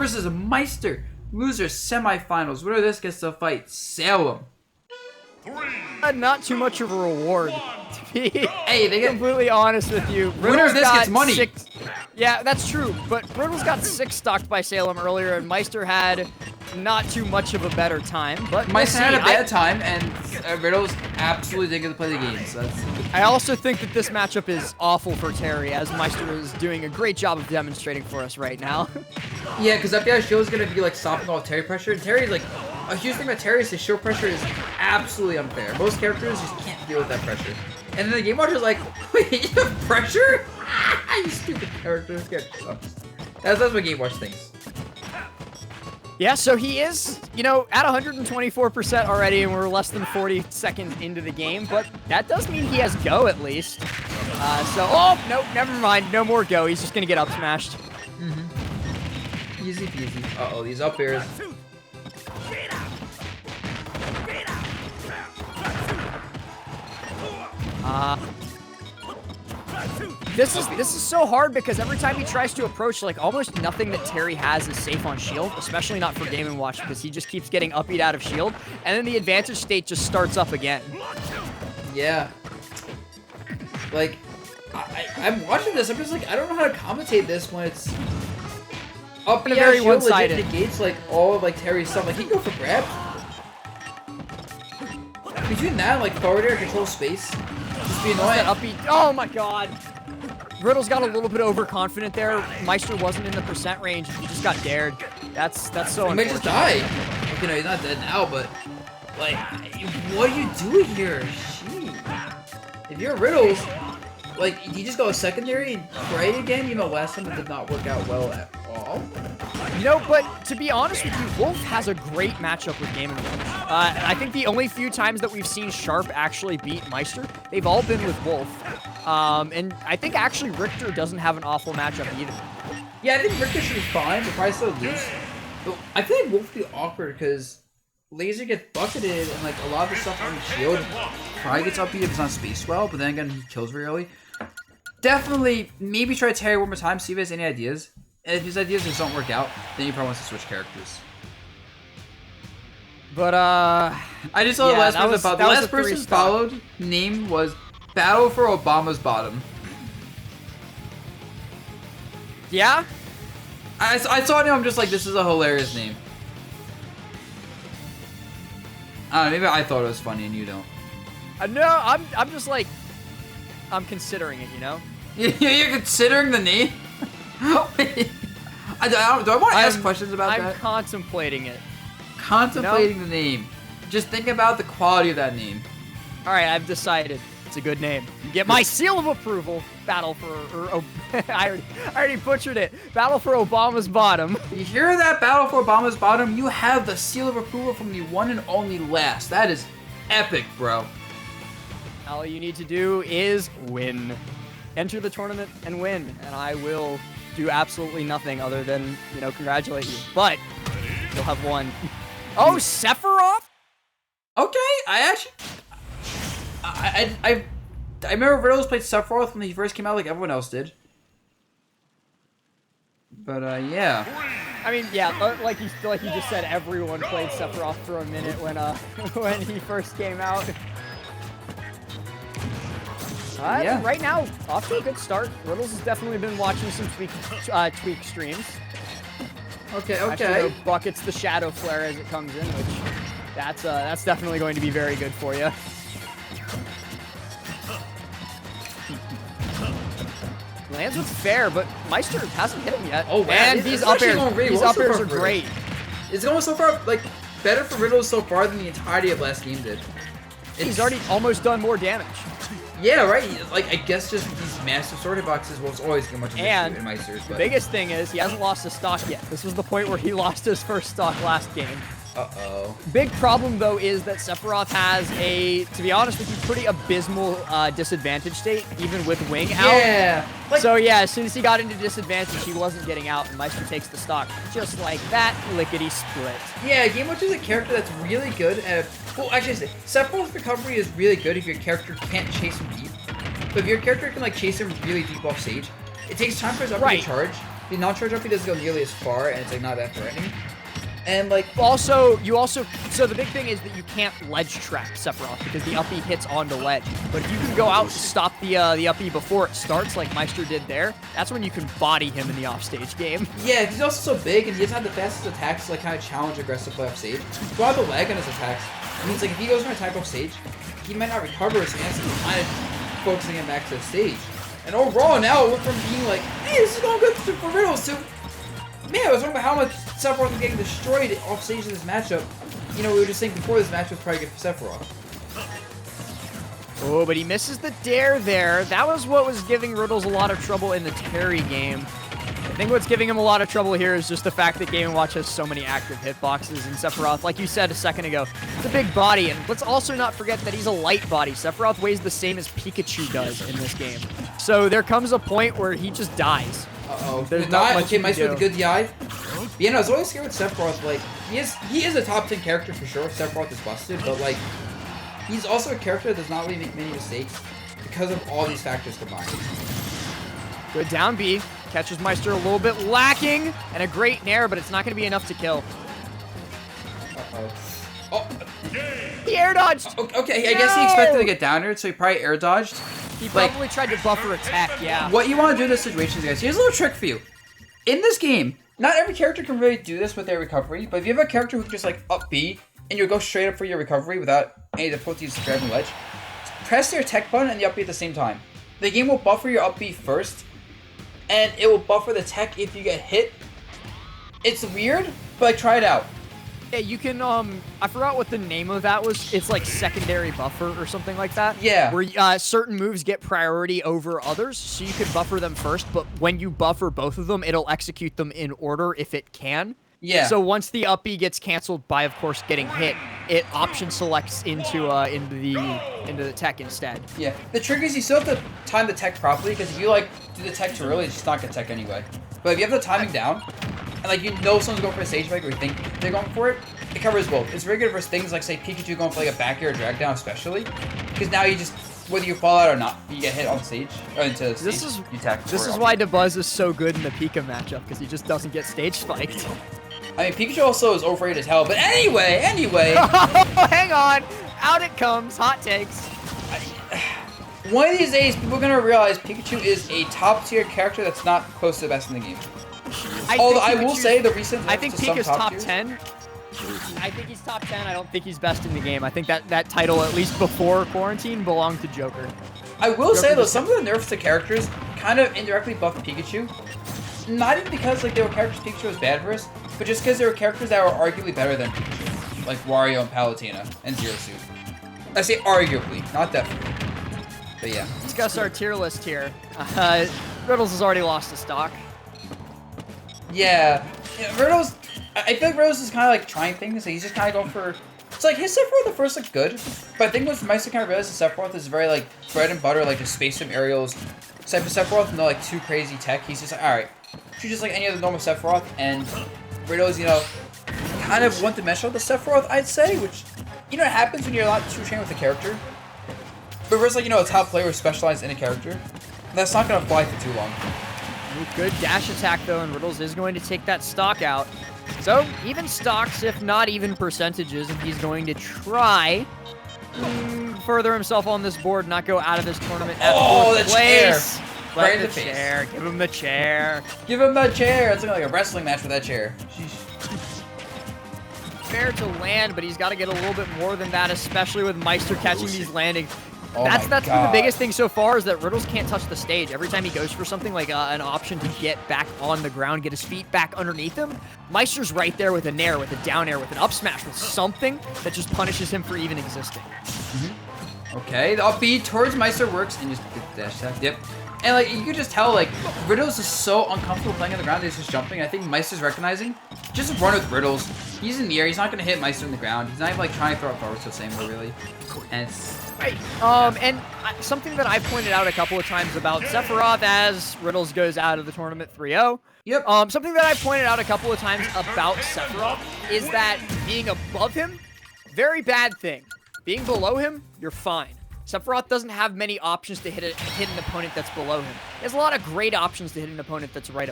versus Maister. Loser semifinals. Winner of this gets to fight Salem. Not too much of a reward, to be completely honest with you. Winner of this gets money. Yeah, that's true, but Riddles got 6 stocked by Salem earlier, and Maister had not too much of a better time. But Maister had a bad time, and Riddles absolutely didn't get to play the game. So I also think that this matchup is awful for Terry, as Maister is doing a great job of demonstrating for us right now. Yeah, because FBI Shield is going to be like stopping all Terry pressure, and Terry, like, a huge thing about Terry is his shield pressure is absolutely unfair. Most characters just can't deal with that pressure. And then the Game Watcher's like, wait, you have pressure? You stupid character. That's what Game Watch thinks. Yeah, so he is, you know, at 124% already, and we're less than 40 seconds into the game, but that does mean he has go at least. Oh, no, never mind. No more go. He's just going to get up smashed. Easy peasy. Uh-oh, these up airs. This is so hard because every time he tries to approach, like, almost nothing that Terry has is safe on shield, especially not for Game & Watch, because he just keeps getting up-beat out of shield, and then the advantage state just starts up again. Yeah. Like, I'm watching this, I'm just like, I don't know how to commentate this when it's up-beat out of shield legit negates, like, all of, like, Terry's stuff. Like, he can go for grabs. Between that and, like, forward air, control space, just be annoying. Upbeat. Oh my god. Riddles got a little bit overconfident there. Maister wasn't in the percent range. He just got dared. That's so unfortunate. He might just die. You know, he's not dead now, but, like, what are you doing here? Jeez. If you're Riddles, like, you just go a secondary and pray again. You know, last time it did not work out well at all. You know, but to be honest with you, Wolf has a great matchup with Game & Watch. I think the only few times that we've seen Sharp actually beat Maister, they've all been with Wolf. And I think actually Richter doesn't have an awful matchup either. Yeah, I think Richter should be fine, but probably still lose. But I feel like Wolf would be awkward because Laser gets bucketed and like a lot of the stuff on the shield probably gets upbeat if it's not spaced well, but then again, he kills very early. Definitely, maybe try Terry one more time, see if he has any ideas. And if his ideas just don't work out, then he probably wants to switch characters. But, I just saw the last person followed. The last person followed name was Battle for Obama's Bottom. Yeah? I saw it, I'm just like, this is a hilarious name. I don't know, maybe I thought it was funny and you don't. No, I'm just like, I'm considering it, you know? You're considering the name? Wait, do I want to ask questions about that? I'm contemplating it. Contemplating the name. Just think about the quality of that name. Alright, I've decided. It's a good name. You get my seal of approval. Battle for... I already butchered it. Battle for Obama's Bottom. You hear that? Battle for Obama's Bottom? You have the seal of approval from the one and only last. That is epic, bro. All you need to do is win. Enter the tournament and win. And I will do absolutely nothing other than, you know, congratulate you. But you'll have won. Oh, Sephiroth? Okay, I remember Riddles played Sephiroth when he first came out like everyone else did. But, yeah. I mean, yeah, like you just said, everyone played Sephiroth for a minute when he first came out. Yeah. Right now, off to a good start. Riddles has definitely been watching some tweak streams. Okay. Actually, buckets the shadow flare as it comes in, which that's definitely going to be very good for you. Lands with fair, but Maister hasn't hit him yet. Oh, wow. And these up airs are great. It's going so far, like, better for Riddles so far than the entirety of last game did. He's already almost done more damage. Yeah, right. Like, I guess just these massive sword hitboxes will always get much of an issue in Meisters. The biggest thing is he hasn't lost his stock yet. This was the point where he lost his first stock last game. Uh-oh. Big problem, though, is that Sephiroth has a, to be honest with you, pretty abysmal disadvantage state, even with Wing out. Yeah. Like, so, yeah, as soon as he got into disadvantage, he wasn't getting out, and Maister takes the stock just like that, lickety-split. Yeah, Game Watch is a character that's really good at... Well, actually, Sephiroth's recovery is really good if your character can't chase him deep. But if your character can, like, chase him really deep off stage, it takes time for his upper to charge. The non-charge up B doesn't go nearly as far, and it's like not that threatening. And like so the big thing is that you can't ledge trap Sephiroth because the up B hits onto ledge. But if you can go out and stop the up B before it starts, like Maister did there, that's when you can body him in the offstage game. Yeah, he's also so big, and he doesn't have the fastest attacks to like kind of challenge aggressive play off stage. He's got the lag on his attacks. It means like if he goes for an attack off stage, he might not recover his hands, and kind of focusing him back to the stage. And overall, now it went from being like, hey, this is going good for Riddles to, man, I was talking about how much Sephiroth was getting destroyed off stage in this matchup. You know, we were just saying before this match was probably good for Sephiroth. Oh, but he misses the dare there. That was what was giving Riddles a lot of trouble in the Terry game. I think what's giving him a lot of trouble here is just the fact that Game & Watch has so many active hitboxes, and Sephiroth, like you said a second ago, it's a big body, and let's also not forget that he's a light body. Sephiroth weighs the same as Pikachu does in this game. So there comes a point where he just dies. Uh-oh. There's not much okay, you can Maister do. with a good DI. Yeah, no, I was always scared with Sephiroth. Like, he is a top 10 character for sure. Sephiroth is busted, but like, he's also a character that does not really make many mistakes because of all these factors combined. Good down B. Catches Maister a little bit lacking, and a great nair, but it's not going to be enough to kill. Uh-oh. Oh, He air dodged! okay, I guess he expected to get down here, so he probably air dodged. He Like, probably tried to buffer attack, yeah. what you want to do in this situation, guys, here's a little trick for you. In this game, not every character can really do this with their recovery, but if you have a character who can just like up B, and you go straight up for your recovery without any difficulties grabbing ledge, press your tech button and the up B at the same time. The game will buffer your up B first, and it will buffer the tech if you get hit. It's weird, but like, try it out. Yeah, you can, I forgot what the name of that was. It's like secondary buffer or something like that. Yeah. Where certain moves get priority over others, so you can buffer them first, but when you buffer both of them, it'll execute them in order if it can. Yeah. So once the up B gets canceled by, of course, getting hit, it option selects into the tech instead. Yeah. The trick is you still have to time the tech properly, because if you like do the tech too early, it's just not gonna tech anyway. But if you have the timing down, and like you know someone's going for a stage break or you think they're going for it, it covers both. It's very good versus things like say Pikachu going for like a back air or drag down especially, because now you just, whether you fall out or not, you get hit on stage or into the stage. You tech. This is why DeBuzz is so good in the Pika matchup, because he just doesn't get stage spiked. I mean, Pikachu also is overrated as hell, but anyway. Hang on, out it comes, hot takes. One of these days, people are gonna realize Pikachu is a top tier character that's not close to the best in the game. Although I will say the recent. I think Pika's top tiers, 10. I think he's top 10. I don't think he's best in the game. I think that title, at least before quarantine, belonged to Joker. I will say though, some of the nerfs to characters kind of indirectly buffed Pikachu. Not even because like they were characters Pikachu was bad versus, but just because they were characters that were arguably better than Pikachu, like Wario and Palutena and Zero Suit. I say arguably, not definitely. But yeah. Discuss our tier list here. Riddles has already lost a stock. Yeah, Riddles. I feel like Riddles is kind of like trying things. He's just kind of going for. It's like his Sephiroth the first looked good, but I think what Maister kind of realized is Sephiroth is very like bread and butter, like the Space Sim aerials type of Sephiroth, no like too crazy tech. He's just like, all right, she's just like any other normal Sephiroth, and Riddles, you know, kind of one-dimensional the Sephiroth, I'd say, which you know it happens when you're not too trained with a character. But versus like, you know, a top player who's specialized in a character, that's not gonna fly for too long. Good dash attack though, and Riddles is going to take that stock out. So, even stocks, if not even percentages, and he's going to try further himself on this board, not go out of this tournament at fourth place. Chair. Right in the chair. Give him the chair. Give him the chair. It's like a wrestling match with that chair. Fair to land, but he's got to get a little bit more than that, especially with Maister catching these landings. Oh That's my been the God. biggest thing so far, is that Riddles can't touch the stage. Every time he goes for something like an option to get back on the ground, get his feet back underneath him, Maister's right there with a nair, with a down air, with an up smash, with something that just punishes him for even existing. Okay, the up B towards Maister works, and just get the dash attack. Yep. And like you can just tell, like Riddles is so uncomfortable playing on the ground. He's just jumping. I think Maister's recognizing. Just run with Riddles. He's in the air. He's not gonna hit Maister in the ground. He's not even like trying to throw up forward to the same way, really. And it's Right. Something that I've pointed out a couple of times about Sephiroth as Riddles goes out of the tournament 3-0. Yep. Something that I've pointed out a couple of times about Sephiroth is that being above him, very bad thing. Being below him, you're fine. Sephiroth doesn't have many options to hit an opponent that's below him. He has a lot of great options to hit an opponent that's right above.